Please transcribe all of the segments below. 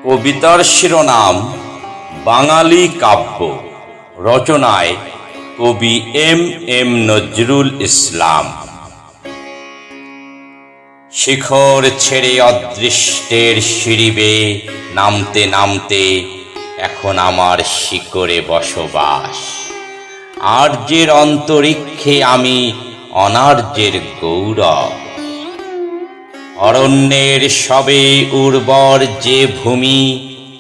কবিতার শিরোনাম বাঙালি কাব্য। রচনায় কবি এম নজরুল ইসলাম। শিখর ছেড়ে অদৃষ্টের সিঁড়ি বেয়ে নামতে নামতে এখন আমার শিকরে বসবাস। আর্যের অন্তরিক্ষে আমি অনার্যের গৌরব। অরণ্যের সবে উর্বর যে ভূমি,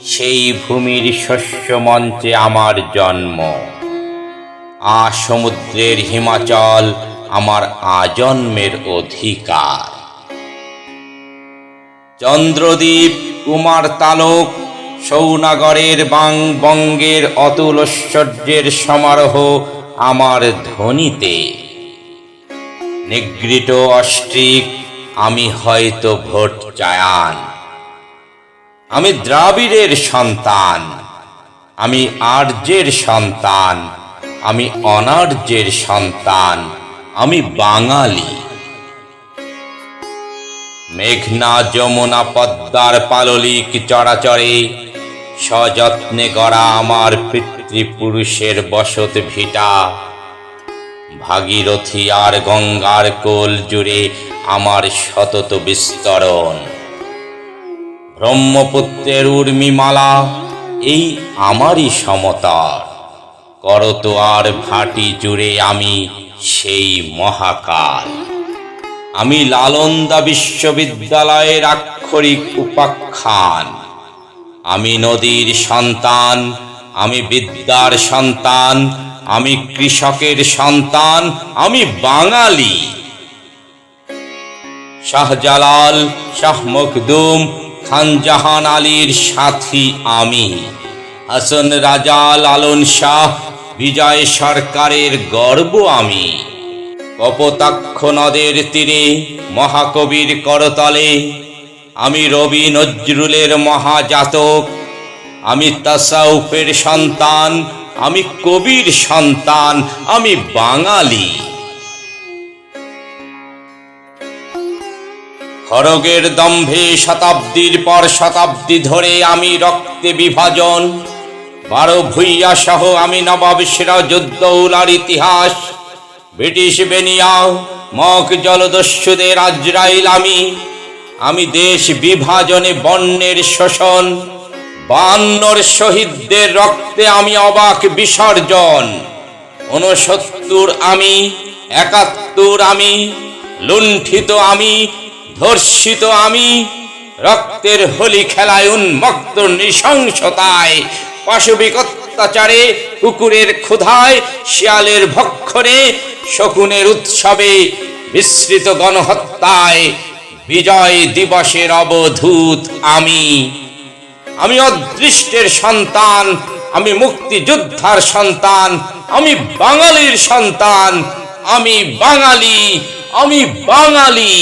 সেই ভূমির শস্য মঞ্চে আমার জন্ম। সমুদ্রের হিমাচল আমার আজন্মের অধিকার। চন্দ্রদ্বীপ, কুমার তালক, সৌনাগরের বঙ্গের অতুল ঐশ্বর্যের সমারোহ আমার ধ্বনিতে। নিগৃহীত অস্ট্রিক আমি হয়তো ভোট চায়ান। আমি দ্রাবিড়ের সন্তান, আমি আর্যের সন্তান, আমি অনার্যের সন্তান, আমি বাঙালি। মেঘনা যমুনা পদ্মার পাললিক চরাচরে সযত্নে গড়া আমার পিতৃপুরুষের বসত ভিটা। ভাগীরথী আর গঙ্গার কোল জুড়ে আমার সতত বিস্তরণ। ব্রহ্মপুত্রের উর্মিমালা এই আমারই সমতল। করতোয়ার ভাটি জুড়ে আমি সেই মহাকাল। আমি নালন্দা বিশ্ববিদ্যালয়ের আক্ষরিক উপাখ্যান। আমি নদীর সন্তান, আমি বিদ্যার সন্তান, আমি কৃষকের সন্তান, আমি বাঙালি। শাহজালাল, শাহ মখদুম, খান জাহান আলীর সাথী আমি। হাসন রাজা, লালন শাহ, বিজয় সরকারের গর্ব আমি। কপোতাক্ষ নদের তীরে মহাকবির করতলে আমি রবি নজরুলের মহাজাতক। আমি তাসাউফের সন্তান, আমি কবির সন্তান, আমি বাঙালি। খড়গের দম্ভে শতাব্দীর পর শতাব্দী ধরে আমি রক্তে বিভাজন। 12 ভূঁইয়া সহ আমি নবাব সিরাজউদ্দৌলার ইতিহাস। ব্রিটিশ বেনিয়া, মগ জলদস্যুদের আজরাইল আমি দেশ বিভাজনে বর্ণের শোষণ। 52 শহীদদের রক্তে আমি অবাক বিসর্জন। 69 আমি, 71 আমি, লুণ্ঠিত আমি, ধর্ষিত আমি। রক্তের হোলি খেলায় উন্মত্ত নৃশংসতায়, পাশবিক অত্যাচারে, কুকুরের ক্ষুধায়, শিয়ালের ভক্ষণে, শকুনের উৎসবে, বিস্মৃত গণহত্যায়, বিজয় দিবসের অবধূত আমি। আমি অদৃষ্টের সন্তান, আমি মুক্তিযোদ্ধার সন্তান, আমি বাঙালির সন্তান, আমি বাঙালি, আমি বাঙালি।